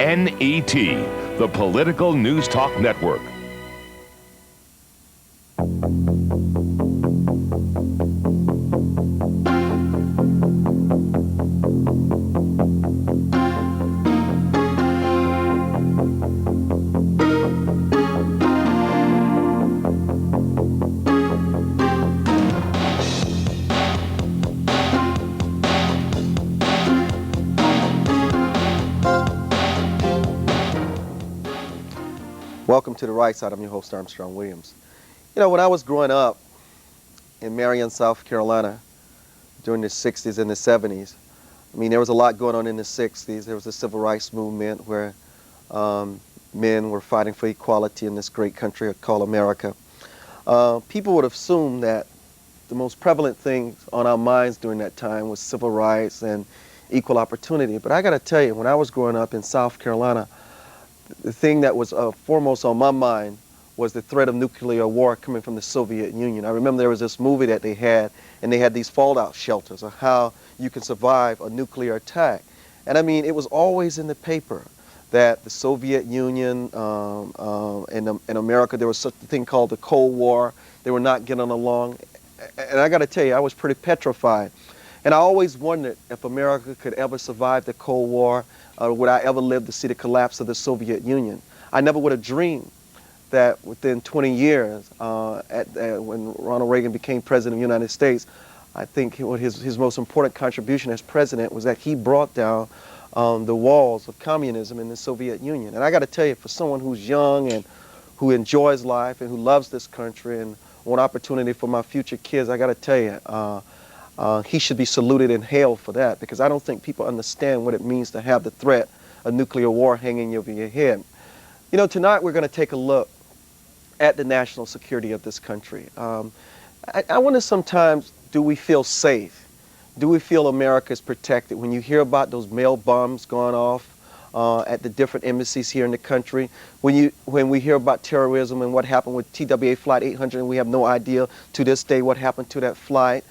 NET, the Political News Talk Network. Welcome to The Right Side. I'm your host, Armstrong Williams. You know, when I was growing up in Marion, South Carolina, during the 60s and the 70s, I mean, there was a lot going on in the 60s. There was the civil rights movement where men were fighting for equality in this great country called America. People would assume that the most prevalent thing on our minds during that time was civil rights and equal opportunity. But I got to tell you, when I was growing up in South Carolina, the thing that was foremost on my mind was the threat of nuclear war coming from the Soviet Union. I remember there was this movie that they had, and they had these fallout shelters of how you can survive a nuclear attack. And I mean, it was always in the paper that the Soviet Union and America, there was such a thing called the Cold War. They were not getting along. And I got to tell you, I was pretty petrified. And I always wondered if America could ever survive the Cold War. Would I ever live to see the collapse of the Soviet Union? I never would have dreamed that within 20 years, when Ronald Reagan became president of the United States, I think his most important contribution as president was that he brought down the walls of communism in the Soviet Union. And I got to tell you, for someone who's young and who enjoys life and who loves this country and want opportunity for my future kids, I got to tell you, he should be saluted and hailed for that, because I don't think people understand what it means to have the threat of nuclear war hanging over your head. You know, tonight we're going to take a look at the national security of this country. I wonder sometimes, do we feel safe? Do we feel America is protected? When you hear about those mail bombs going off at the different embassies here in the country, when we hear about terrorism and what happened with TWA Flight 800, and we have no idea to this day what happened to that flight.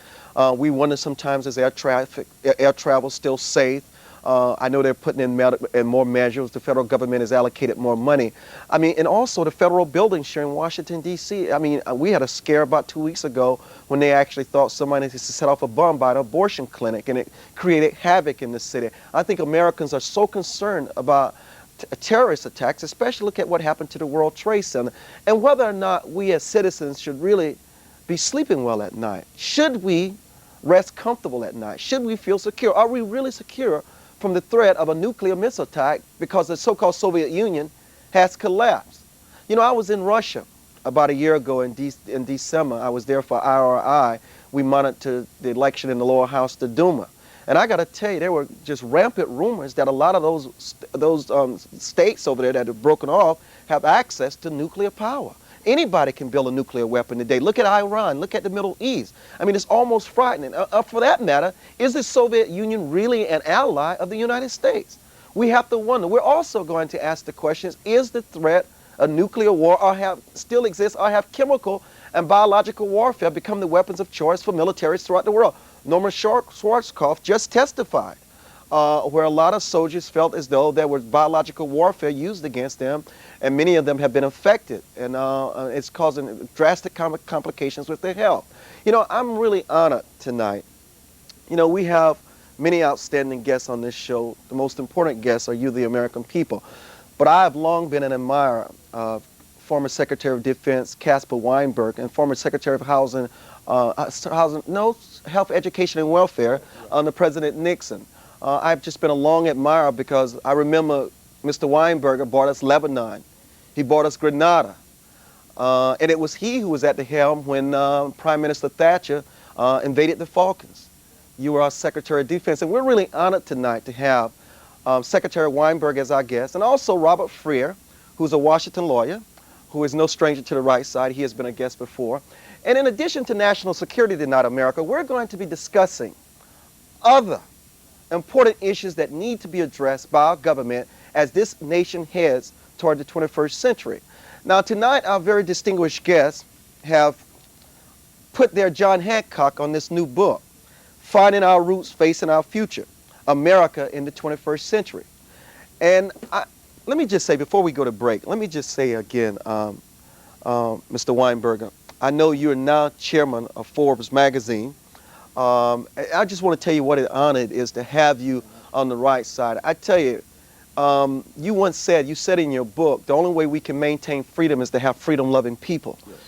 We wonder sometimes, is air travel still safe? I know they're putting in more measures. The federal government has allocated more money. I mean, and also the federal buildings here in Washington, D.C. I mean, we had a scare about 2 weeks ago when they actually thought somebody had set off a bomb by an abortion clinic, and it created havoc in the city. I think Americans are so concerned about terrorist attacks, especially look at what happened to the World Trade Center, and whether or not we as citizens should really be sleeping well at night. Should we rest comfortable at night? Should we feel secure? Are we really secure from the threat of a nuclear missile attack because the so-called Soviet Union has collapsed? You know, I was in Russia about a year ago in December. I was there for IRI. We monitored the election in the lower house, the Duma. And I got to tell you, there were just rampant rumors that a lot of those states over there that have broken off have access to nuclear power. Anybody can build a nuclear weapon today. Look at Iran. Look at the Middle East. I mean, it's almost frightening. For that matter, is the Soviet Union really an ally of the United States? We have to wonder. We're also going to ask the questions, is the threat of nuclear war still exists, or have chemical and biological warfare become the weapons of choice for militaries throughout the world? Norman Schwarzkopf just testified where a lot of soldiers felt as though there was biological warfare used against them, and many of them have been affected, and it's causing drastic complications with their health. You know, I'm really honored tonight. You know, we have many outstanding guests on this show. The most important guests are you, the American people. But I have long been an admirer of former Secretary of Defense Caspar Weinberger and former Secretary of Health, Education, and Welfare under President Nixon. I've just been a long admirer because I remember Mr. Weinberger brought us Lebanon. He brought us Grenada. And it was he who was at the helm when Prime Minister Thatcher invaded the Falklands. You were our Secretary of Defense, and we're really honored tonight to have Secretary Weinberger as our guest, and also Robert Freer, who's a Washington lawyer, who is no stranger to the right side. He has been a guest before. And in addition to national security tonight, America, we're going to be discussing other important issues that need to be addressed by our government as this nation heads toward the 21st century. Now tonight, our very distinguished guests have put their John Hancock on this new book, Finding Our Roots, Facing Our Future, America in the 21st Century. And let me just say, before we go to break, let me just say again, Mr. Weinberger, I know you're now chairman of Forbes magazine. I just want to tell you what an honor it is to have you on the right side. I tell you, you once said, you said in your book, the only way we can maintain freedom is to have freedom-loving people. Yes.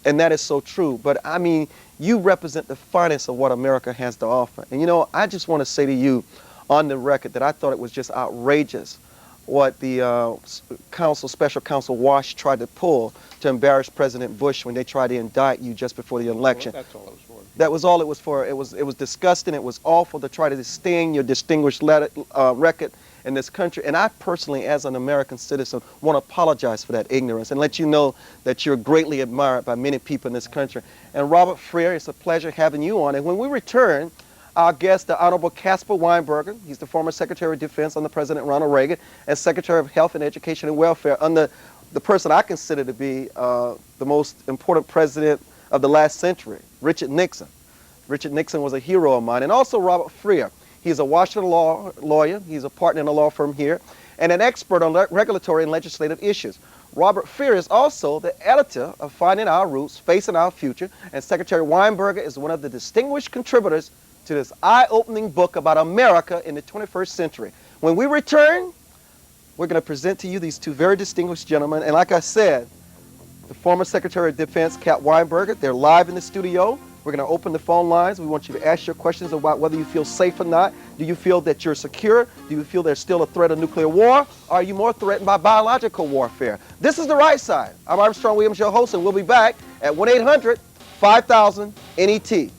And that is so true. But I mean, you represent the finest of what America has to offer. And you know, I just want to say to you on the record that I thought it was just outrageous what the Special Counsel Wash tried to pull to embarrass President Bush when they tried to indict you just before the election. Well, that's all it was for. That was all it was for. It was disgusting. It was awful to try to stain your distinguished record in this country. And I personally, as an American citizen, want to apologize for that ignorance and let you know that you're greatly admired by many people in this country. And Robert Freer, it's a pleasure having you on. And when we return, our guest, the Honorable Caspar Weinberger, he's the former Secretary of Defense under President Ronald Reagan and Secretary of Health and Education and Welfare under the person I consider to be the most important president of the last century, Richard Nixon. Richard Nixon was a hero of mine. And also Robert Freer. He's a Washington lawyer. He's a partner in a law firm here and an expert on regulatory and legislative issues. Robert Freer is also the editor of Finding Our Roots, Facing Our Future, and Secretary Weinberger is one of the distinguished contributors to this eye-opening book about America in the 21st century. When we return, we're going to present to you these two very distinguished gentlemen. And like I said, the former Secretary of Defense, Cap Weinberger, they're live in the studio. We're going to open the phone lines. We want you to ask your questions about whether you feel safe or not. Do you feel that you're secure? Do you feel there's still a threat of nuclear war? Or are you more threatened by biological warfare? This is The Right Side. I'm Armstrong Williams, your host, and we'll be back at 1-800-5000-NET.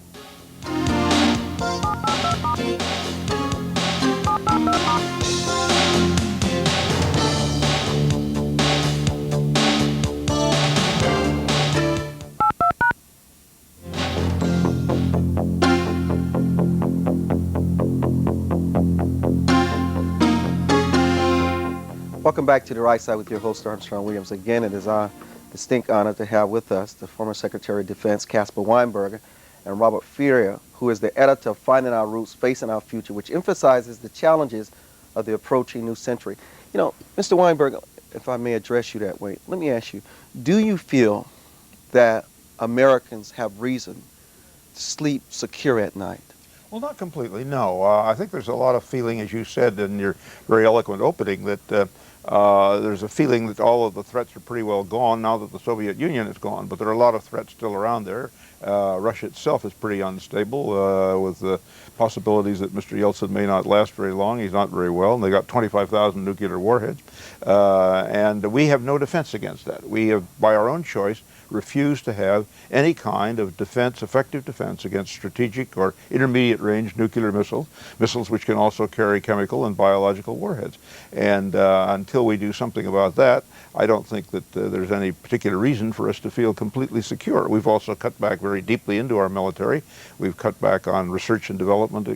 Welcome back to The Right Side with your host, Armstrong Williams. Again, it is our distinct honor to have with us the former Secretary of Defense, Caspar Weinberger, and Robert Freer, who is the editor of Finding Our Roots, Facing Our Future, which emphasizes the challenges of the approaching new century. You know, Mr. Weinberger, if I may address you that way, let me ask you, do you feel that Americans have reason to sleep secure at night? Well, not completely, no. I think there's a lot of feeling, as you said in your very eloquent opening, that there's a feeling that all of the threats are pretty well gone now that the Soviet Union is gone, but there are a lot of threats still around there. Russia itself is pretty unstable with the possibilities that Mr. Yeltsin may not last very long. He's not very well, and they got 25,000 nuclear warheads. And we have no defense against that. We have, by our own choice, refused to have any kind of defense, effective defense against strategic or intermediate range nuclear missiles which can also carry chemical and biological warheads. And until we do something about that, I don't think that there's any particular reason for us to feel completely secure. We've also cut back very deeply into our military. We've cut back on research and development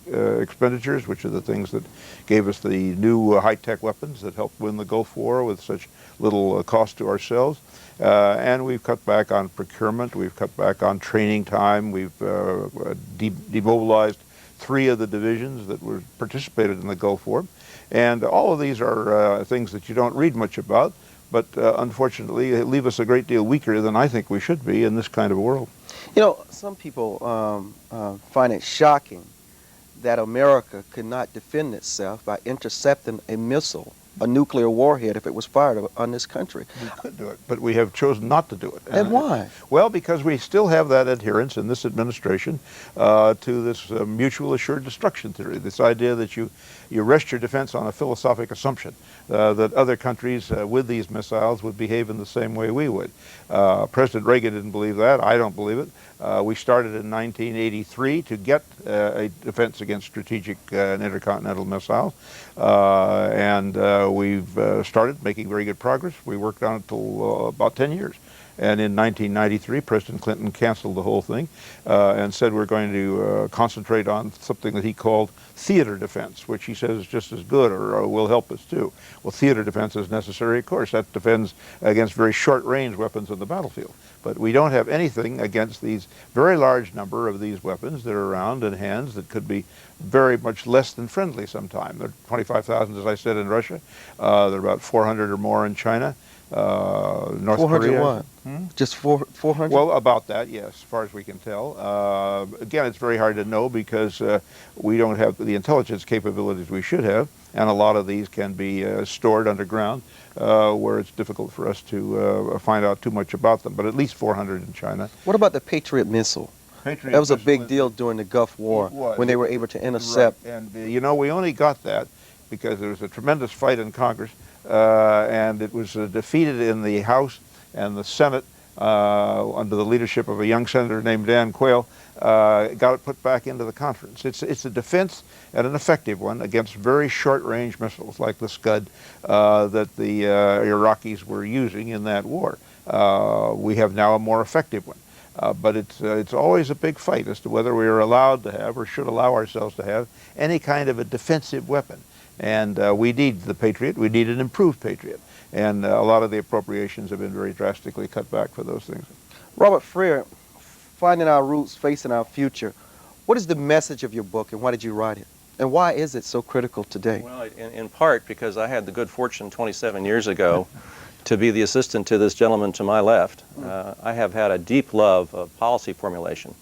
expenditures, which are the things that gave us the new high-tech weapons that helped win the Gulf War with such little cost to ourselves. And we've cut back on procurement, we've cut back on training time, we've demobilized 3 of the divisions that were participated in the Gulf War. And all of these are things that you don't read much about, but unfortunately they leave us a great deal weaker than I think we should be in this kind of a world. You know, some people find it shocking that America could not defend itself by intercepting a missile, a nuclear warhead, if it was fired on this country. We could do it, but we have chosen not to do it. And why? Well, because we still have that adherence in this administration to this mutual assured destruction theory, this idea that you rest your defense on a philosophic assumption that other countries with these missiles would behave in the same way we would. President Reagan didn't believe that. I don't believe it. We started in 1983 to get a defense against strategic and intercontinental missiles, and we've started making very good progress. We worked on it till about 10 years. And in 1993, President Clinton canceled the whole thing and said we're going to concentrate on something that he called theater defense, which he says is just as good or will help us too. Well, theater defense is necessary, of course. That defends against very short-range weapons on the battlefield. But we don't have anything against these very large number of these weapons that are around in hands that could be very much less than friendly sometime. There are 25,000, as I said, in Russia. There are about 400 or more in China. North 400 Korea. what? Just 400? Well, about that, yes, as far as we can tell. Again, it's very hard to know because we don't have the intelligence capabilities we should have, and a lot of these can be stored underground where it's difficult for us to find out too much about them, but at least 400 in China. What about the Patriot missile? That was a big deal during the Gulf War when they were able to intercept. Right. And, you know, we only got that because there was a tremendous fight in Congress, and it was defeated in the House and the Senate under the leadership of a young senator named Dan Quayle, got it put back into the conference. It's a defense, and an effective one, against very short-range missiles like the Scud that the Iraqis were using in that war. We have now a more effective one. But it's always a big fight as to whether we are allowed to have or should allow ourselves to have any kind of a defensive weapon. And we need the Patriot. We need an improved Patriot. And a lot of the appropriations have been very drastically cut back for those things. Robert Freer, Finding Our Roots, Facing Our Future. What is the message of your book, and why did you write it? And why is it so critical today? Well, in part because I had the good fortune 27 years ago to be the assistant to this gentleman to my left. I have had a deep love of policy formulation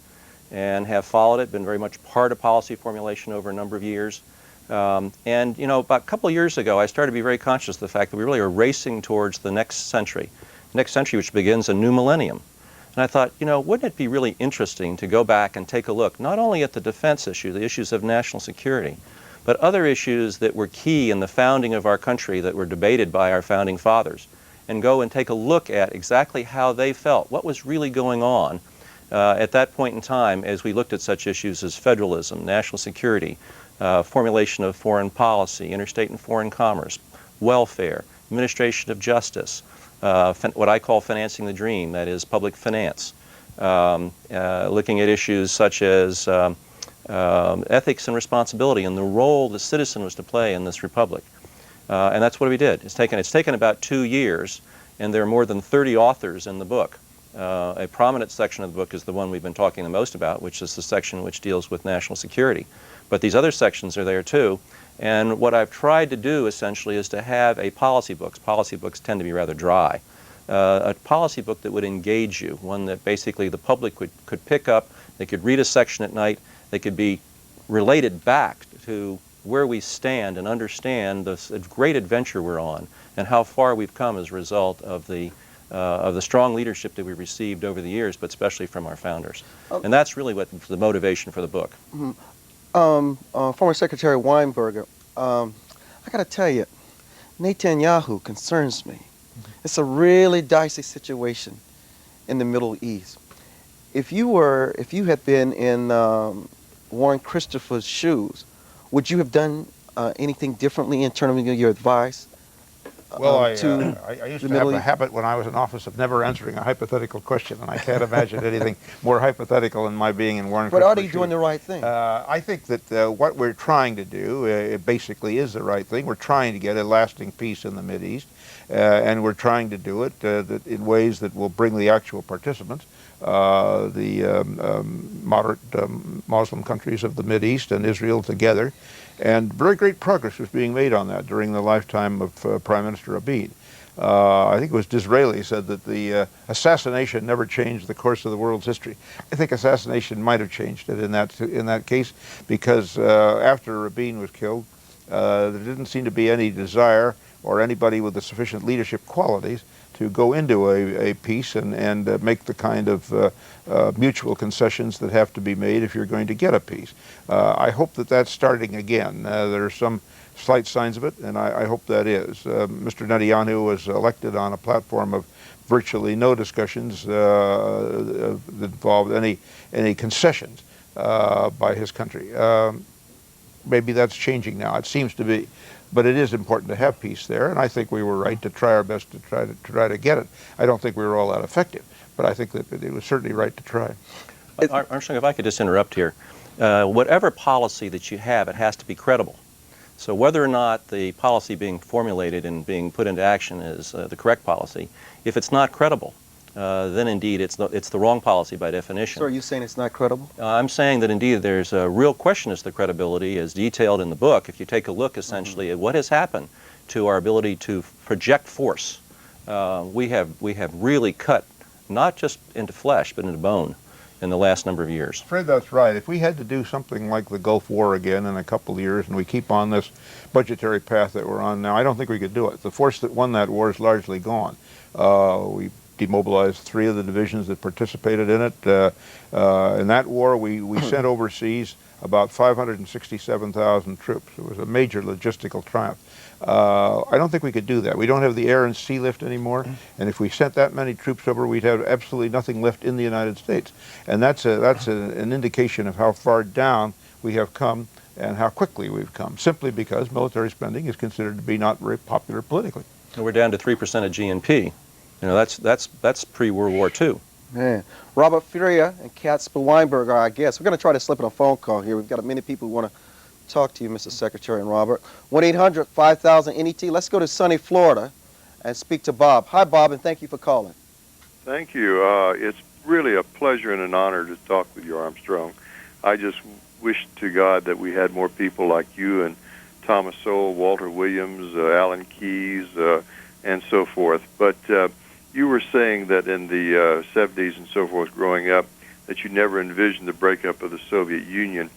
and have followed it, been very much part of policy formulation over a number of years. And, you know, about a couple of years ago, I started to be very conscious of the fact that we really are racing towards the next century which begins a new millennium. And I thought, you know, wouldn't it be really interesting to go back and take a look not only at the defense issue, the issues of national security, but other issues that were key in the founding of our country that were debated by our founding fathers, and go and take a look at exactly how they felt, what was really going on at that point in time as we looked at such issues as federalism, national security, formulation of foreign policy, interstate and foreign commerce, welfare, administration of justice, what I call financing the dream, that is public finance, looking at issues such as ethics and responsibility and the role the citizen was to play in this republic. And that's what we did. It's taken about 2 years, and there are more than 30 authors in the book. A prominent section of the book is the one we've been talking the most about, which is the section which deals with national security. But these other sections are there too. And what I've tried to do essentially is to have a policy book. Policy books tend to be rather dry. A policy book that would engage you, one that basically the public could pick up, they could read a section at night, they could be related back to where we stand and understand the great adventure we're on and how far we've come as a result of the strong leadership that we received over the years, but especially from our founders. And that's really what the motivation for the book. Former Secretary Weinberger, I got to tell you, Netanyahu concerns me. It's a really dicey situation in the Middle East. If you had been in Warren Christopher's shoes, would you have done anything differently in terms of your advice? Well, I used to have a habit when I was in office of never answering a hypothetical question, and I can't imagine anything more hypothetical than my being in Warren Christopher's shoes. But are they doing the right thing? I think that what we're trying to do basically is the right thing. We're trying to get a lasting peace in the Mideast, and we're trying to do it in ways that will bring the actual participants, the moderate Muslim countries of the Mideast and Israel together. And very great progress was being made on that during the lifetime of Prime Minister Abid. I think it was Disraeli said that the assassination never changed the course of the world's history. I think assassination might have changed it in that case, because after Rabin was killed, there didn't seem to be any desire or anybody with the sufficient leadership qualities to go into a peace and make the kind of mutual concessions that have to be made if you're going to get a peace. I hope that that's starting again. There are some slight signs of it, and I hope that is. Mr. Netanyahu was elected on a platform of virtually no discussions that involved any concessions by his country. Maybe that's changing now. It seems to be. But it is important to have peace there, and I think we were right to try our best to try to get it. I don't think we were all that effective, but I think that it was certainly right to try. Armstrong, if I could just interrupt here. Whatever policy that you have, it has to be credible. So whether or not the policy being formulated and being put into action is the correct policy, if it's not credible, then indeed it's the wrong policy by definition. So are you saying it's not credible? I'm saying that indeed there's a real question as to the credibility as detailed in the book. If you take a look essentially at what has happened to our ability to project force, we have really cut not just into flesh but into bone in the last number of years. I'm afraid that's right. If we had to do something like the Gulf War again in a couple of years and we keep on this budgetary path that we're on now, I don't think we could do it. The force that won that war is largely gone. We demobilized 3 of the divisions that participated in it. In that war, we sent overseas about 567,000 troops. It was a major logistical triumph. I don't think we could do that. We don't have the air and sea lift anymore, and if we sent that many troops over, we'd have absolutely nothing left in the United States. And that's an indication of how far down we have come and how quickly we've come, simply because military spending is considered to be not very popular politically. And we're down to 3% of GNP. You know, that's pre-World War II. Man. Robert Freer and Caspar Weinberger are our guests. We're going to try to slip in a phone call here. We've got many people who want to talk to you, Mr. Secretary and Robert. 1-800-5000-NET. Let's go to sunny Florida and speak to Bob. Hi, Bob, and thank you for calling. Thank you. It's really a pleasure and an honor to talk with you, Armstrong. I just wish to God that we had more people like you and Thomas Sowell, Walter Williams, Alan Keyes, and so forth. But you were saying that in the 70s and so forth, growing up, that you never envisioned the breakup of the Soviet Union.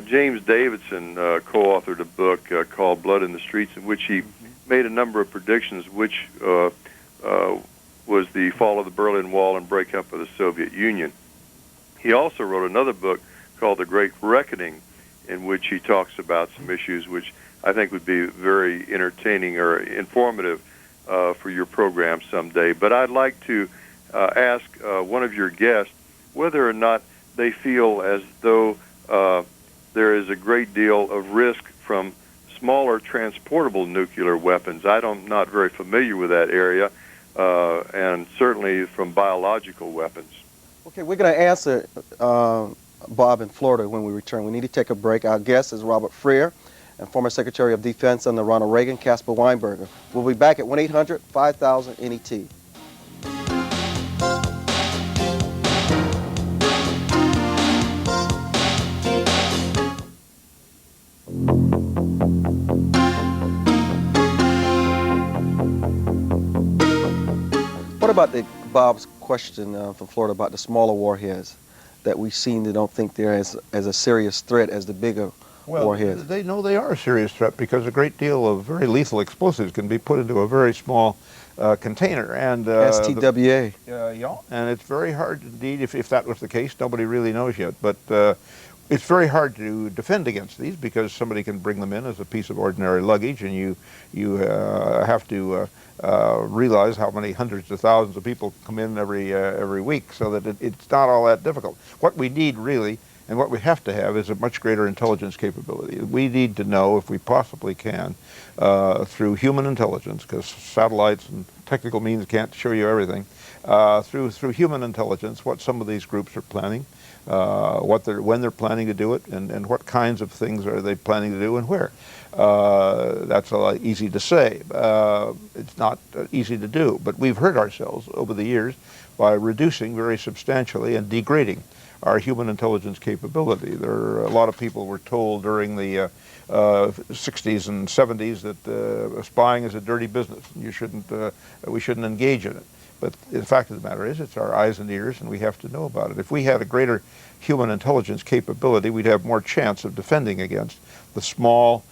James Davidson co-authored a book called Blood in the Streets, in which he made a number of predictions, which was the fall of the Berlin Wall and breakup of the Soviet Union. He also wrote another book called The Great Reckoning, in which he talks about some issues which I think would be very entertaining or informative for your program someday. But I'd like to ask one of your guests whether or not they feel as though there is a great deal of risk from smaller transportable nuclear weapons. I'm not very familiar with that area, and certainly from biological weapons. Okay, we're going to answer Bob in Florida when we return. We need to take a break. Our guest is Robert Freer and former Secretary of Defense under Ronald Reagan, Caspar Weinberger. We'll be back at 1-800-5000-NET. What about Bob's question from Florida about the smaller warheads that we've seen that don't think they're as a serious threat as the bigger warheads? They know they are a serious threat because a great deal of very lethal explosives can be put into a very small container. And STWA. Yeah, and it's very hard indeed, if that was the case, nobody really knows yet. But it's very hard to defend against these because somebody can bring them in as a piece of ordinary luggage, and you have to realize how many hundreds of thousands of people come in every week, so that it's not all that difficult. What we need really, and what we have to have, is a much greater intelligence capability. We need to know, if we possibly can, through human intelligence, because satellites and technical means can't show you everything, through human intelligence, what some of these groups are planning, when they're planning to do it, and what kinds of things are they planning to do and where. That's a lot easy to say. It's not easy to do, but we've hurt ourselves over the years by reducing very substantially and degrading our human intelligence capability. There are a lot of people were told during the 60s and 70s that spying is a dirty business. We shouldn't engage in it. But the fact of the matter is, it's our eyes and ears, and we have to know about it. If we had a greater human intelligence capability, we'd have more chance of defending against the small,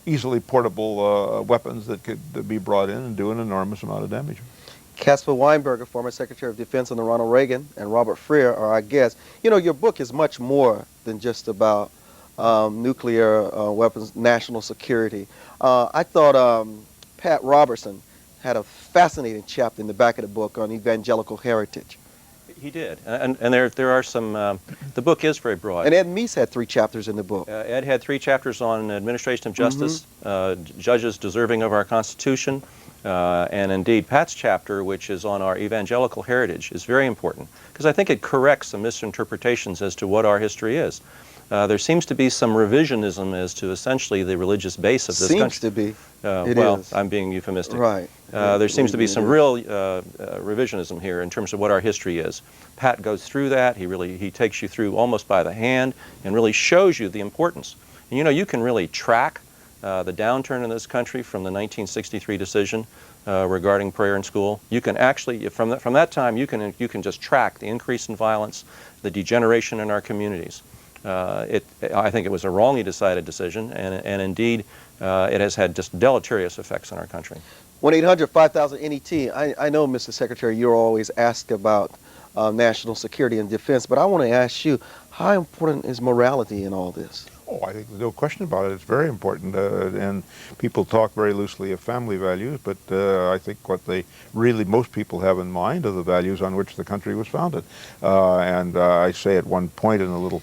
easily portable weapons that could be brought in and do an enormous amount of damage. Caspar Weinberger, former Secretary of Defense under Ronald Reagan, and Robert Freer are our guests. You know, your book is much more than just about nuclear weapons, national security. I thought Pat Robertson had a fascinating chapter in the back of the book on evangelical heritage. He did, and there are some. The book is very broad. And Ed Meese had 3 chapters in the book. Ed had 3 chapters on administration of justice, judges deserving of our Constitution, and indeed Pat's chapter, which is on our evangelical heritage, is very important because I think it corrects some misinterpretations as to what our history is. There seems to be some revisionism as to essentially the religious base of this country. Seems to be. It well, is. I'm being euphemistic. Right. There seems to be some real revisionism here in terms of what our history is. Pat goes through that. He takes you through almost by the hand and really shows you the importance. And you know, you can really track the downturn in this country from the 1963 decision regarding prayer in school. You can actually, from that time, you can just track the increase in violence, the degeneration in our communities. I think it was a wrongly decided decision, and indeed, it has had just deleterious effects on our country. 1-800-5000-NET. I know, Mr. Secretary, you're always asked about national security and defense, but I want to ask you, how important is morality in all this? Oh, I think there's no question about it. It's very important, and people talk very loosely of family values, but I think what most people have in mind are the values on which the country was founded. And I say at one point in a little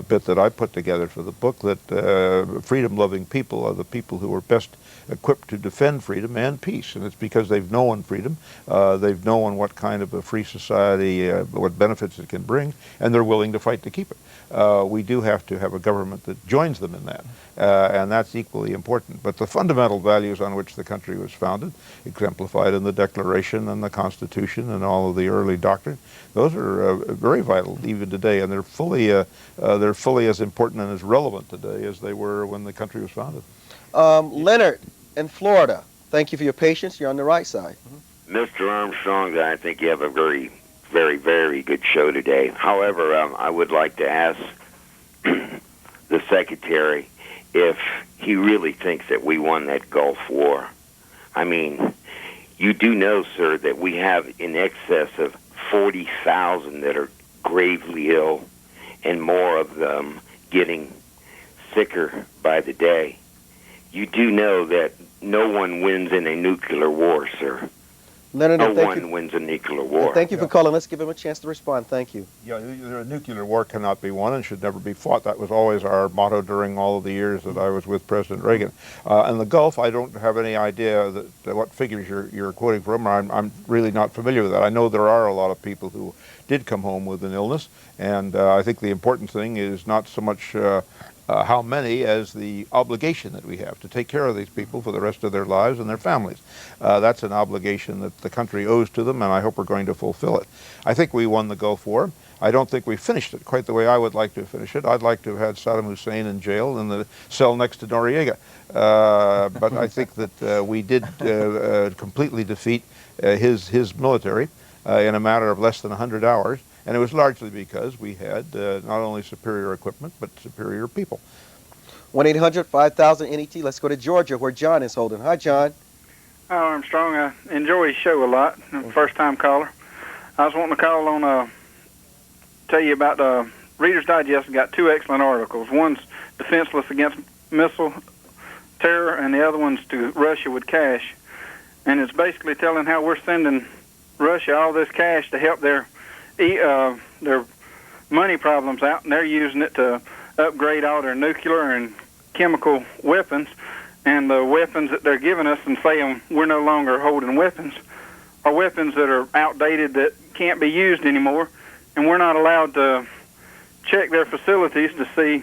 bit that I put together for the book that freedom-loving people are the people who are best equipped to defend freedom and peace, and it's because they've known freedom, they've known what kind of a free society, what benefits it can bring, and they're willing to fight to keep it. We do have to have a government that joins them in that, and that's equally important. But the fundamental values on which the country was founded, exemplified in the Declaration and the Constitution and all of the early doctrine, those are very vital even today, and they're fully as important and as relevant today as they were when the country was founded. Leonard in Florida, thank you for your patience. You're on the right side. Mr. Armstrong, I think you have a very, very, very good show today. However, I would like to ask the Secretary if he really thinks that we won that Gulf War. I mean, you do know, sir, that we have in excess of 40,000 that are gravely ill and more of them getting sicker by the day. You do know that no one wins in a nuclear war, sir. Leonard, no one wins a nuclear war. Thank you for calling. Let's give him a chance to respond. Thank you. Yeah, a nuclear war cannot be won and should never be fought. That was always our motto during all of the years that I was with President Reagan. And the Gulf, I don't have any idea what figures you're quoting from. I'm really not familiar with that. I know there are a lot of people who did come home with an illness, and I think the important thing is not so much how many as the obligation that we have to take care of these people for the rest of their lives and their families. That's an obligation that the country owes to them, and I hope we're going to fulfill it. I think we won the Gulf War. I don't think we finished it quite the way I would like to finish it. I'd like to have had Saddam Hussein in jail in the cell next to Noriega. But I think that we did completely defeat his military in a matter of less than 100 hours. And it was largely because we had not only superior equipment, but superior people. 1-800-5000-NET. Let's go to Georgia, where John is holding. Hi, John. Hi, Armstrong. I enjoy his show a lot. First-time caller. I was wanting to call on, tell you about Reader's Digest. Got 2 excellent articles. One's Defenseless Against Missile Terror, and the other one's To Russia with Cash. And it's basically telling how we're sending Russia all this cash to help their money problems out, and they're using it to upgrade all their nuclear and chemical weapons. And the weapons that they're giving us and saying we're no longer holding weapons are weapons that are outdated, that can't be used anymore, and we're not allowed to check their facilities to see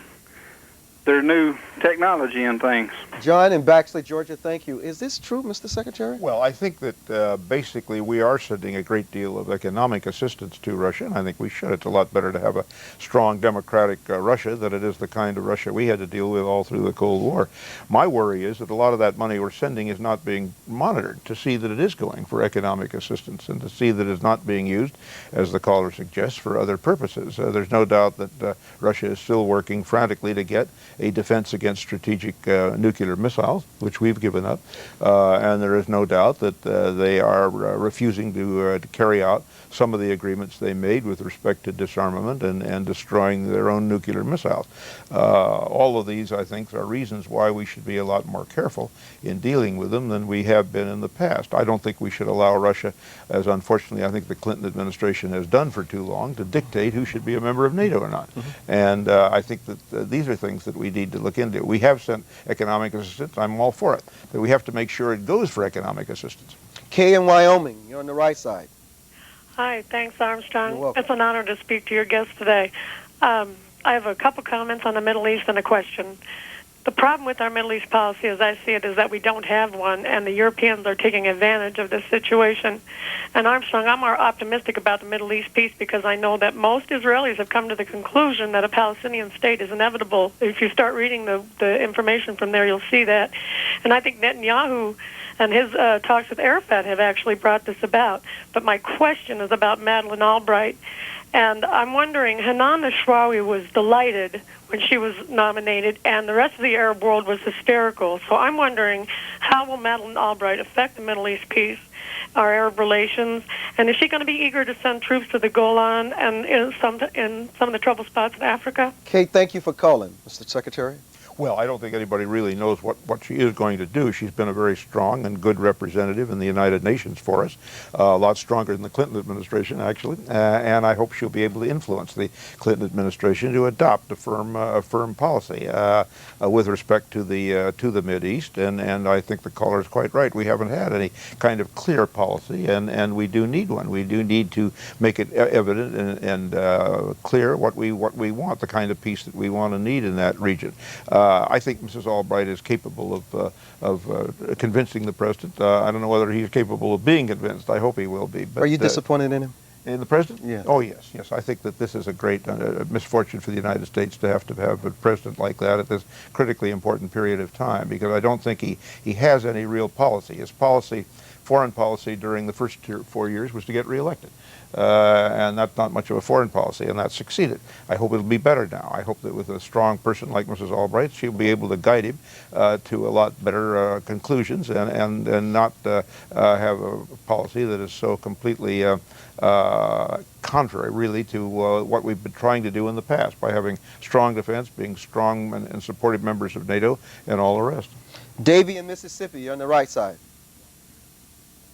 their new technology and things. John in Baxley, Georgia, thank you. Is this true, Mr. Secretary? Well, I think that basically we are sending a great deal of economic assistance to Russia, and I think we should. It's a lot better to have a strong democratic Russia than it is the kind of Russia we had to deal with all through the Cold War. My worry is that a lot of that money we're sending is not being monitored to see that it is going for economic assistance and to see that it's not being used, as the caller suggests, for other purposes. There's no doubt that Russia is still working frantically to get a defense against strategic nuclear missiles, which we've given up, and there is no doubt that they are refusing to carry out some of the agreements they made with respect to disarmament and destroying their own nuclear missiles. All of these, I think, are reasons why we should be a lot more careful in dealing with them than we have been in the past. I don't think we should allow Russia, as unfortunately I think the Clinton administration has done for too long, to dictate who should be a member of NATO or not. And I think that these are things that we need to look into. We have sent economic assistance. I'm all for it. But we have to make sure it goes for economic assistance. Kay in Wyoming, you're on the right side. Hi, thanks, Armstrong. You're welcome. It's an honor to speak to your guest today. I have a couple comments on the Middle East and a question. The problem with our Middle East policy, as I see it, is that we don't have one, and the Europeans are taking advantage of this situation. And Armstrong, I'm more optimistic about the Middle East peace because I know that most Israelis have come to the conclusion that a Palestinian state is inevitable. If you start reading the information from there, you'll see that. And I think Netanyahu and his talks with Arafat have actually brought this about. But my question is about Madeleine Albright. And I'm wondering, Hanan Ashrawi was delighted when she was nominated, and the rest of the Arab world was hysterical. So I'm wondering, how will Madeleine Albright affect the Middle East peace, our Arab relations, and is she going to be eager to send troops to the Golan and in some of the trouble spots in Africa? Kate, thank you for calling, Mr. Secretary. Well, I don't think anybody really knows what she is going to do. She's been a very strong and good representative in the United Nations for us, a lot stronger than the Clinton administration, actually, and I hope she'll be able to influence the Clinton administration to adopt a firm policy with respect to the Mideast, and I think the caller is quite right. We haven't had any kind of clear policy, and we do need one. We do need to make it evident and clear what we want, the kind of peace that we want and need in that region. I think Mrs. Albright is capable of convincing the president. I don't know whether he's capable of being convinced. I hope he will be. But, are you disappointed in him? In the president? Yeah. Oh, yes, yes. I think that this is a great misfortune for the United States to have a president like that at this critically important period of time, because I don't think he has any real policy. His foreign policy during the first 4 years was to get reelected. And that's not much of a foreign policy, and that succeeded. I hope it'll be better now. I hope that with a strong person like Mrs. Albright, she'll be able to guide him to a lot better conclusions and not have a policy that is so completely contrary, really, to what we've been trying to do in the past by having strong defense, being strong and supportive members of NATO, and all the rest. Davy in Mississippi, you're on the right side.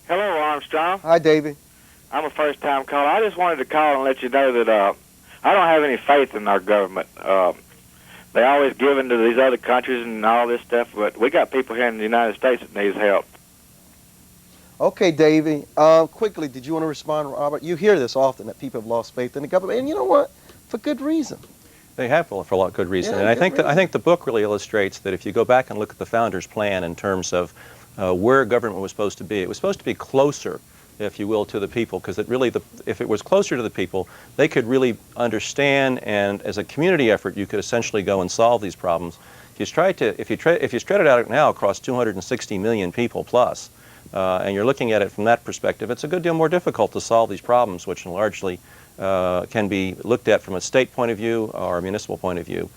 Hello, Armstrong. Hi, Davy. I'm a first-time caller. I just wanted to call and let you know that I don't have any faith in our government. They always give in to these other countries and all this stuff, but we got people here in the United States that needs help. Okay, Davy. Quickly, did you want to respond, Robert? You hear this often, that people have lost faith in the government, and you know what? For good reason. They have for a lot of good reason. Yeah, and I think the book really illustrates that if you go back and look at the founders' plan in terms of where government was supposed to be, it was supposed to be closer, if you will, to the people, because if it was closer to the people, they could really understand, and as a community effort, you could essentially go and solve these problems. If you spread it out now across 260 million people plus, and you're looking at it from that perspective, it's a good deal more difficult to solve these problems, which largely can be looked at from a state point of view or a municipal point of view.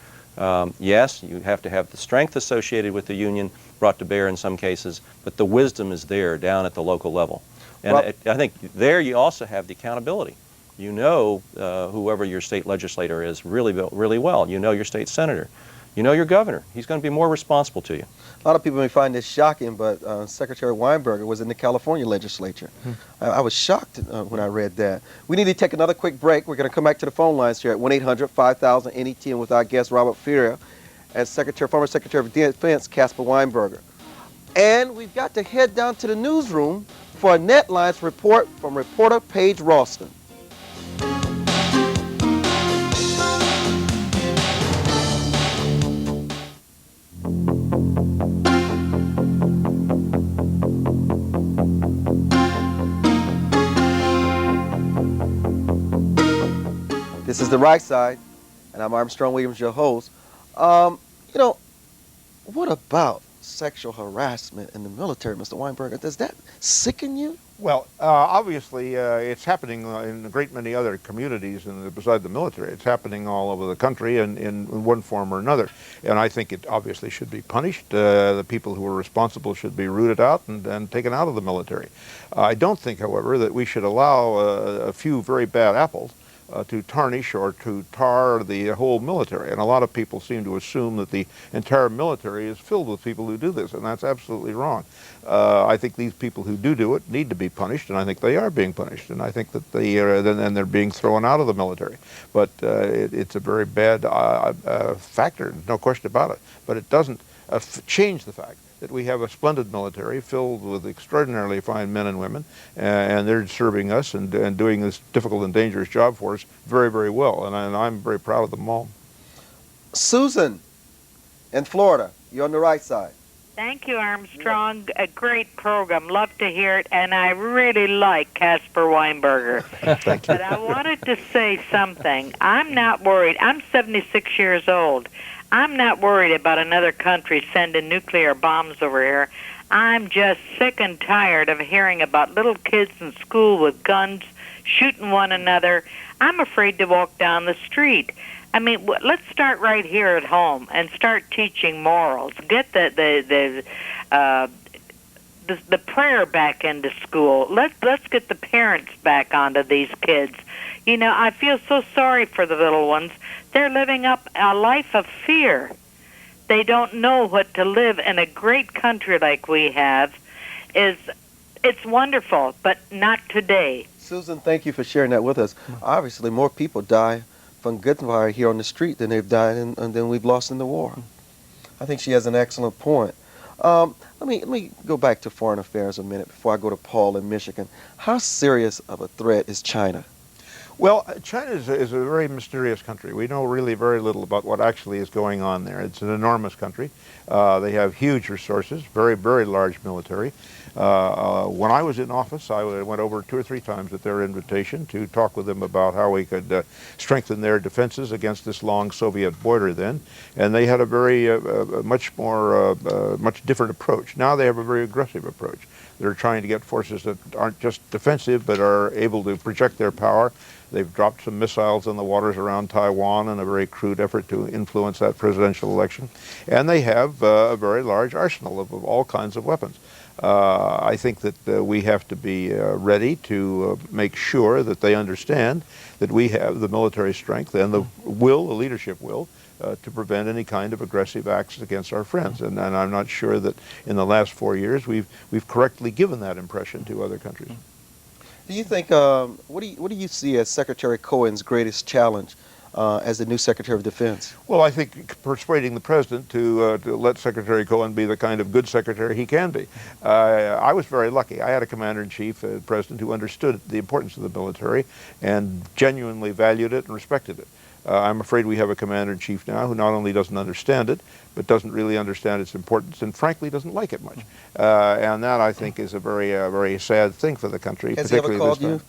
Yes, you have to have the strength associated with the union brought to bear in some cases, but the wisdom is there down at the local level. And I think there you also have the accountability. You know whoever your state legislator is really well. You know your state senator. You know your governor. He's going to be more responsible to you. A lot of people may find this shocking, but Secretary Weinberger was in the California legislature. I was shocked when I read that. We need to take another quick break. We're going to come back to the phone lines here at 1-800-5000-NET and with our guest Robert Furia and former Secretary of Defense Caspar Weinberger. And we've got to head down to the newsroom for a Netlines report from reporter Paige Ralston. This is The Right Side, and I'm Armstrong Williams, your host. You know, what about sexual harassment in the military, Mr. Weinberger? Does that sicken you? Well, obviously, it's happening in a great many other communities beside the military. It's happening all over the country in one form or another. And I think it obviously should be punished. The people who are responsible should be rooted out and taken out of the military. I don't think, however, that we should allow a few very bad apples to tarnish or to tar the whole military. And a lot of people seem to assume that the entire military is filled with people who do this, and that's absolutely wrong. I think these people who do it need to be punished, and I think they are being punished, and I think that they're being thrown out of the military. But it's a very bad factor, no question about it. But it doesn't change the fact that we have a splendid military filled with extraordinarily fine men and women, and they're serving us and doing this difficult and dangerous job for us very, very well, and I'm very proud of them all. Susan in Florida, you're on the right side. Thank you, Armstrong. A great program. Love to hear it, and I really like Caspar Weinberger. Thank you. But I wanted to say something. I'm not worried. I'm 76 years old. I'm not worried about another country sending nuclear bombs over here. I'm just sick and tired of hearing about little kids in school with guns shooting one another. I'm afraid to walk down the street. I mean, let's start right here at home and start teaching morals. Get the prayer back into school. Let's get the parents back onto these kids. You know, I feel so sorry for the little ones. They're living up a life of fear. They don't know what to live in a great country like we have. It's wonderful, but not today. Susan, thank you for sharing that with us. Obviously, more people die from gunfire here on the street than they've died and than we've lost in the war. I think she has an excellent point. Let me go back to foreign affairs a minute before I go to Paul in Michigan. How serious of a threat is China? Well, China is a very mysterious country. We know really very little about what actually is going on there. It's an enormous country. They have huge resources, very, very large military. When I was in office, I went over 2 or 3 times at their invitation to talk with them about how we could strengthen their defenses against this long Soviet border then. And they had a very, much different approach. Now they have a very aggressive approach. They're trying to get forces that aren't just defensive, but are able to project their power. They've dropped some missiles in the waters around Taiwan in a very crude effort to influence that presidential election. And they have a very large arsenal of all kinds of weapons. I think that we have to be ready to make sure that they understand that we have the military strength and the will, the leadership will, to prevent any kind of aggressive acts against our friends. And I'm not sure that in the last 4 years we've correctly given that impression to other countries. Do you think, what do you see as Secretary Cohen's greatest challenge as the new Secretary of Defense? Well, I think persuading the President to let Secretary Cohen be the kind of good secretary he can be. I was very lucky. I had a Commander-in-Chief, President, who understood the importance of the military and genuinely valued it and respected it. I'm afraid we have a Commander-in-Chief now who not only doesn't understand it, but doesn't really understand its importance and frankly doesn't like it much. And that, I think, is a very sad thing for the country. Has he ever called you?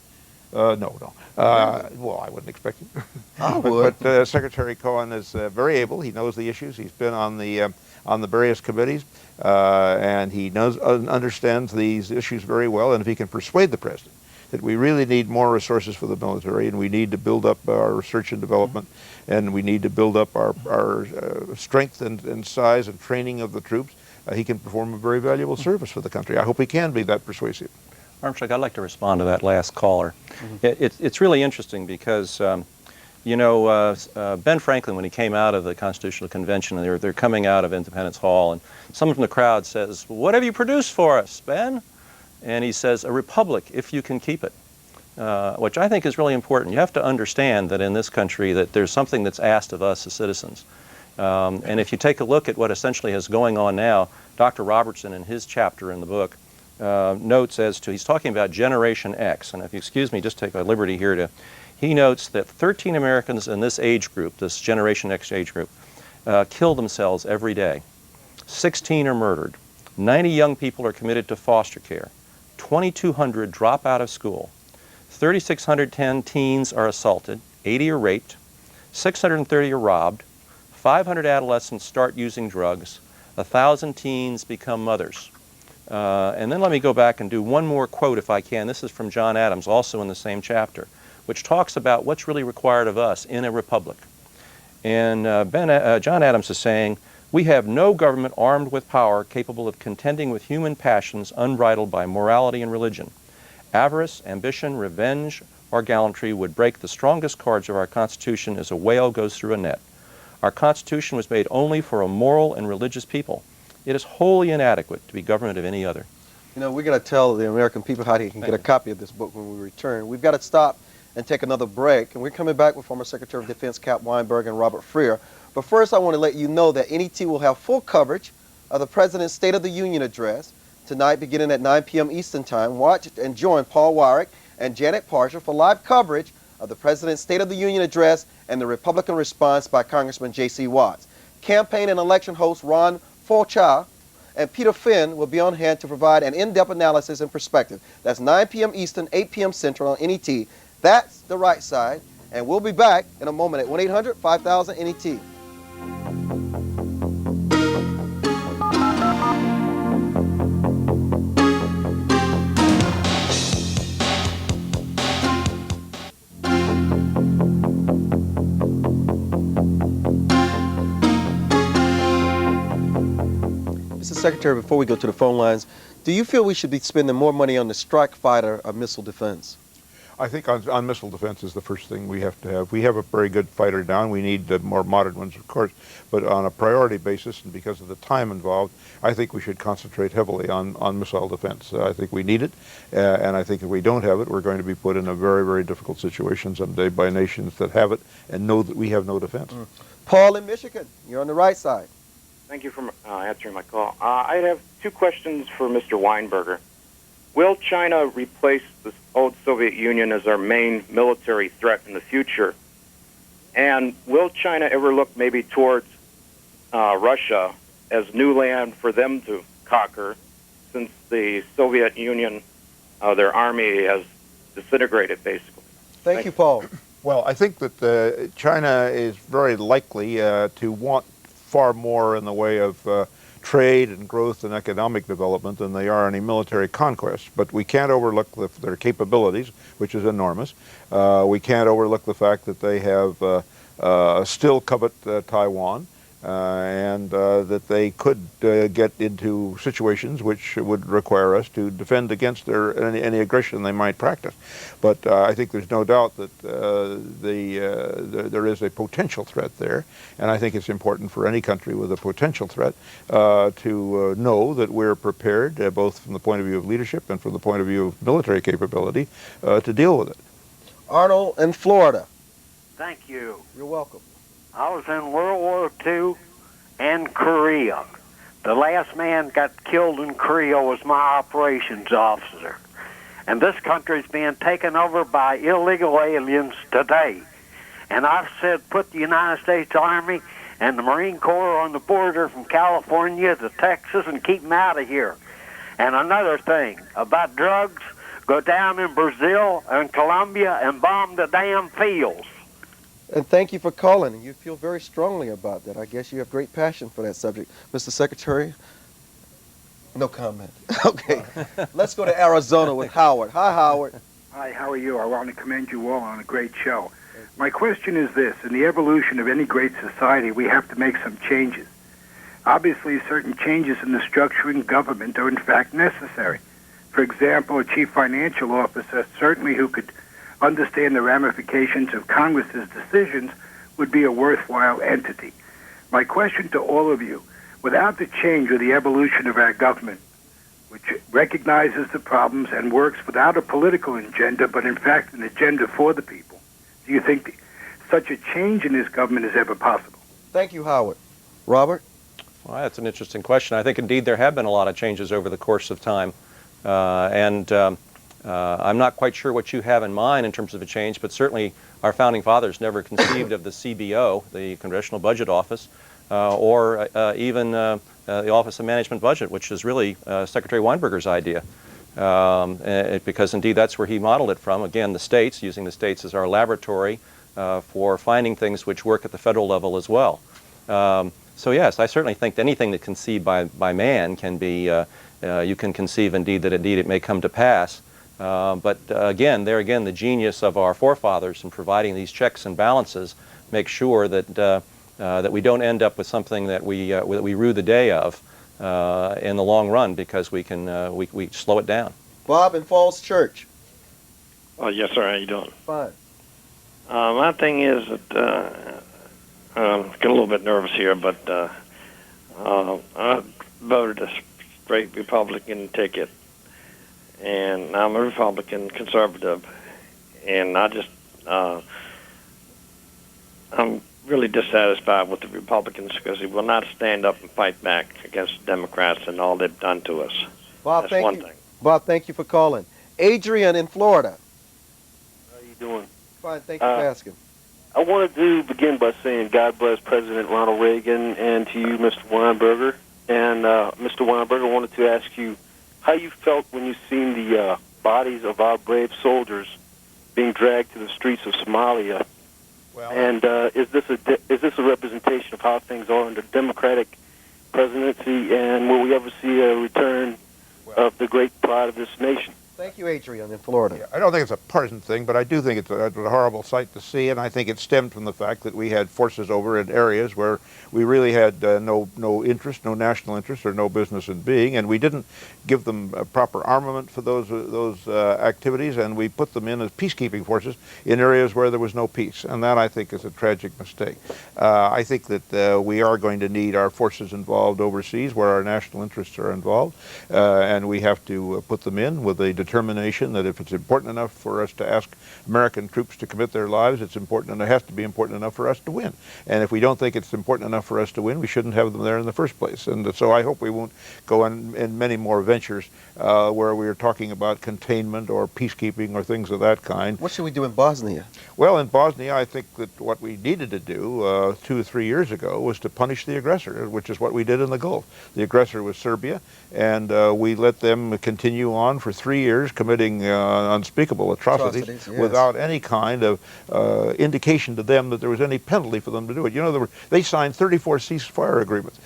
No. Well, I wouldn't expect it. I would. But Secretary Cohen is very able. He knows the issues. He's been on the various committees, and he understands these issues very well. And if he can persuade the President that we really need more resources for the military, and we need to build up our research and development, and we need to build up our strength and size and training of the troops, he can perform a very valuable service for the country. I hope he can be that persuasive. Armstrong, I'd like to respond to that last caller. It's really interesting because, Ben Franklin, when he came out of the Constitutional Convention, and they're coming out of Independence Hall, and someone from the crowd says, "What have you produced for us, Ben?" And he says, "A republic, if you can keep it," which I think is really important. You have to understand that in this country that there's something that's asked of us as citizens. And if you take a look at what essentially is going on now, Dr. Robertson in his chapter in the book notes he's talking about Generation X, and if you excuse me, just take a liberty here he notes that 13 Americans in this age group, this Generation X age group, kill themselves every day. 16 are murdered. 90 young people are committed to foster care. 2,200 drop out of school. 3,610 teens are assaulted. 80 are raped. 630 are robbed. 500 adolescents start using drugs. 1,000 teens become mothers. And then let me go back and do one more quote if I can. This is from John Adams, also in the same chapter, which talks about what's really required of us in a republic. And John Adams is saying, "We have no government armed with power capable of contending with human passions unbridled by morality and religion. Avarice, ambition, revenge, or gallantry would break the strongest cards of our Constitution as a whale goes through a net. Our Constitution was made only for a moral and religious people. It is wholly inadequate to be government of any other." You know, we're going to tell the American people how they can get a copy of this book when we return. We've got to stop and take another break, and we're coming back with former Secretary of Defense Cap Weinberger and Robert Freer. But first, I want to let you know that NET will have full coverage of the President's State of the Union address tonight beginning at 9 p.m. Eastern Time. Watch and join Paul Weyrich and Janet Parshall for live coverage of the President's State of the Union address and the Republican response by Congressman J.C. Watts. Campaign and election host Ron Folchow and Peter Finn will be on hand to provide an in-depth analysis and perspective. That's 9 p.m. Eastern, 8 p.m. Central on NET. That's the right side, and we'll be back in a moment at 1-800-5000-NET. Mr. Secretary, before we go to the phone lines, do you feel we should be spending more money on the strike fighter or missile defense? I think on missile defense is the first thing we have to have. We have a very good fighter down. We need more modern ones, of course. But on a priority basis, and because of the time involved, I think we should concentrate heavily on missile defense. I think we need it. And I think if we don't have it, we're going to be put in a very, very difficult situation someday by nations that have it and know that we have no defense. Paul in Michigan, you're on the right side. Thank you for answering my call. I have two questions for Mr. Weinberger. Will China replace the old Soviet Union as our main military threat in the future? And will China ever look maybe towards Russia as new land for them to conquer, since the Soviet Union, their army has disintegrated, basically? Thank you, Paul. Well, I think that China is very likely to want far more in the way of trade and growth and economic development than they are any military conquest. But we can't overlook their capabilities, which is enormous. We can't overlook the fact that they have still covet Taiwan, and that they could get into situations which would require us to defend against any aggression they might practice. But I think there's no doubt that there is a potential threat there, and I think it's important for any country with a potential threat to know that we're prepared, both from the point of view of leadership and from the point of view of military capability, to deal with it. Arnold in Florida. Thank you. You're welcome. I was in World War II and Korea. The last man got killed in Korea was my operations officer. And this country's being taken over by illegal aliens today. And I've said put the United States Army and the Marine Corps on the border from California to Texas and keep them out of here. And another thing about drugs, go down in Brazil and Colombia and bomb the damn fields. And thank you for calling. You feel very strongly about that. I guess you have great passion for that subject. Mr. Secretary? No comment. Okay. Let's go to Arizona with Howard. Hi, Howard. Hi, how are you? I want to commend you all on a great show. My question is this. In the evolution of any great society, we have to make some changes. Obviously, certain changes in the structuring government are in fact necessary. For example, a chief financial officer, certainly who could understand the ramifications of Congress's decisions, would be a worthwhile entity. My question to all of you, without the change or the evolution of our government, which recognizes the problems and works without a political agenda, but in fact an agenda for the people, do you think such a change in this government is ever possible? Thank you, Howard. Robert? Well, that's an interesting question. I think indeed there have been a lot of changes over the course of time. I'm not quite sure what you have in mind in terms of a change, but certainly our founding fathers never conceived of the CBO, the Congressional Budget Office, or even the Office of Management Budget, which is really Secretary Weinberger's idea, because indeed that's where he modeled it from. Again, the states, using the states as our laboratory for finding things which work at the federal level as well. So yes, I certainly think that anything that's conceived by man can be, you can conceive indeed that indeed it may come to pass. But again, the genius of our forefathers in providing these checks and balances make sure that that we don't end up with something that we rue the day of in the long run, because we can we slow it down. Bob in Falls Church. Oh, yes, sir. How you doing? Fine. My thing is that I'm getting a little bit nervous here, but I voted a straight Republican ticket, and I'm a Republican conservative, and I'm really dissatisfied with the Republicans because they will not stand up and fight back against the Democrats and all they've done to us. Bob, That's one thing. Bob, thank you for calling. Adrian in Florida. How you doing? Fine, thank you for asking. I wanted to begin by saying God bless President Ronald Reagan, and to you, Mr. Weinberger. And Mr. Weinberger, I wanted to ask you how you felt when you seen the bodies of our brave soldiers being dragged to the streets of Somalia. Well, and is this a representation of how things are under Democratic presidency, and will we ever see a return of the great pride of this nation? Thank you, Adrian in Florida. Yeah, I don't think it's a partisan thing, but I do think it's a horrible sight to see, and I think it stemmed from the fact that we had forces over in areas where we really had no interest, no national interest, or no business in being, and we didn't give them proper armament for those activities, and we put them in as peacekeeping forces in areas where there was no peace, and that I think is a tragic mistake. I think that we are going to need our forces involved overseas where our national interests are involved, and we have to put them in with a determination that if it's important enough for us to ask American troops to commit their lives, it's important, and it has to be important enough for us to win. And if we don't think it's important enough for us to win, we shouldn't have them there in the first place. And so I hope we won't go in many more ventures where we are talking about containment or peacekeeping or things of that kind. What should we do in Bosnia? Well, in Bosnia, I think that what we needed to do 2 or 3 years ago was to punish the aggressor, which is what we did in the Gulf. The aggressor was Serbia, and we let them continue on for 3 years committing unspeakable atrocities yes, without any kind of indication to them that there was any penalty for them to do it. You know, they signed 34 ceasefire agreements.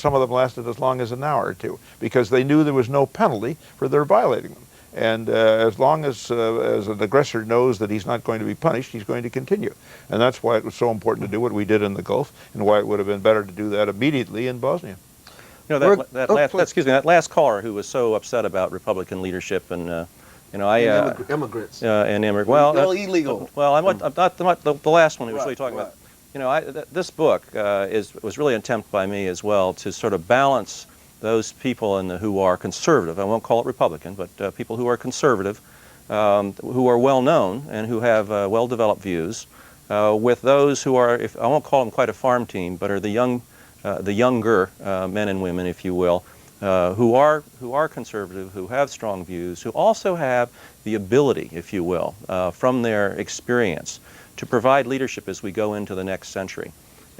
Some of them lasted as long as an hour or two because they knew there was no penalty for their violating them. And as long as an aggressor knows that he's not going to be punished, he's going to continue. And that's why it was so important to do what we did in the Gulf, and why it would have been better to do that immediately in Bosnia. You know, that last caller who was so upset about Republican leadership and you know, immigrants and immigrants. Well, illegal. Well, I'm not the last one who was really talking about. You know, this book was really an attempt by me as well to sort of balance those people who are conservative. I won't call it Republican, but people who are conservative, who are well known and who have well-developed views, with those who are, I won't call them quite a farm team, but are the younger men and women, if you will, who are conservative, who have strong views, who also have the ability, if you will, from their experience, to provide leadership as we go into the next century.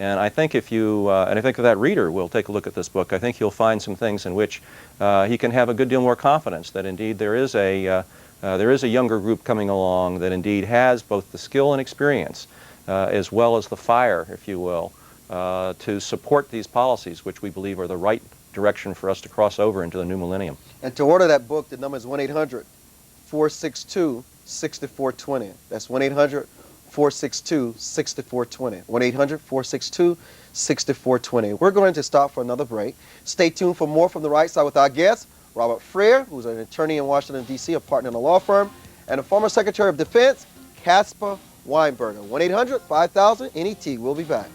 And I think if you, and I think that reader will take a look at this book, I think he'll find some things in which he can have a good deal more confidence that indeed there is a younger group coming along that indeed has both the skill and experience, as well as the fire, if you will, to support these policies, which we believe are the right direction for us to cross over into the new millennium. And to order that book, the number is 1-800-462-6420. That's 1-800-462-6420. 1-800-462-6420. We're going to stop for another break. Stay tuned for more from The Right Side with our guest, Robert Freer, who's an attorney in Washington, D.C., a partner in a law firm, and a former Secretary of Defense, Caspar Weinberger. 1-800-5000-NET. We'll be back.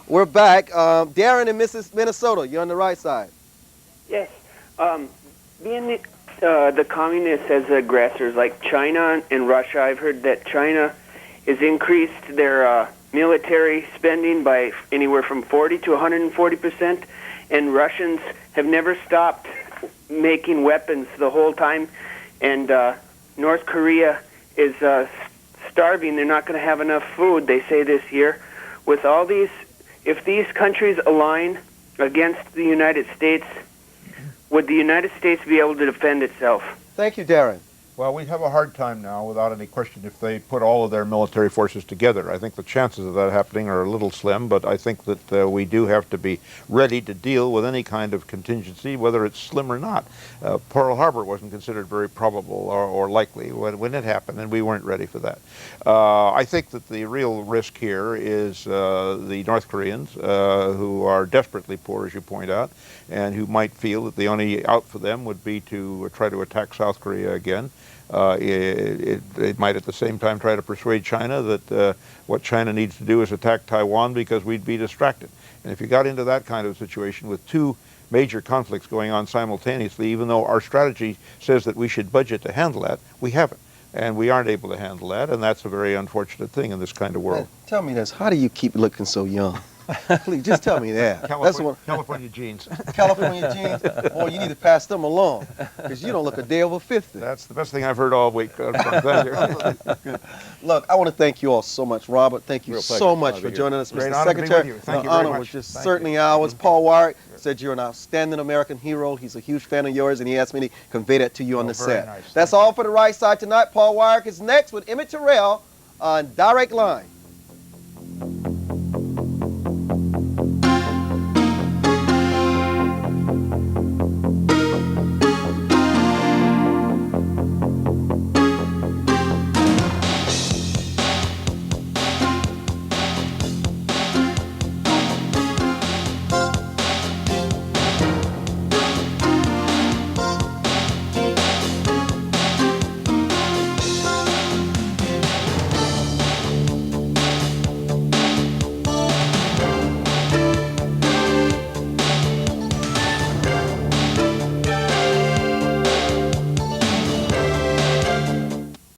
We're back. Darren in Minnesota, you're on the right side. Yes. Being the communists as aggressors, like China and Russia, I've heard that China has increased their military spending by anywhere from 40 to 140%, and Russians have never stopped making weapons the whole time, and North Korea is starving. They're not going to have enough food, they say, this year. With all these, if these countries align against the United States, would the United States be able to defend itself? Thank you, Darren. Well, we have a hard time now, without any question, if they put all of their military forces together. I think the chances of that happening are a little slim, but I think that we do have to be ready to deal with any kind of contingency, whether it's slim or not. Pearl Harbor wasn't considered very probable or likely when it happened, and we weren't ready for that. I think that the real risk here is the North Koreans, who are desperately poor, as you point out, and who might feel that the only out for them would be to try to attack South Korea again. It might at the same time try to persuade China that what China needs to do is attack Taiwan because we'd be distracted. And if you got into that kind of situation with two major conflicts going on simultaneously, even though our strategy says that we should budget to handle that, we haven't. And we aren't able to handle that, and that's a very unfortunate thing in this kind of world. Tell me this, how do you keep looking so young? Please, just tell me that. California genes. California genes? Boy, you need to pass them along, because you don't look a day over 50. That's the best thing I've heard all week. Thank you. Look, I want to thank you all so much. Robert, thank you Real so pleasure. much for joining us, Great Mr. honor to be Secretary. with you. Thank you The very honor much. was just Thank certainly you. ours. Paul Warwick said you're an outstanding American hero. He's a huge fan of yours, and he asked me to convey that to you on the very set. nice. That's all for the right side tonight. Paul Warwick is next with Emmett Terrell on Direct Line.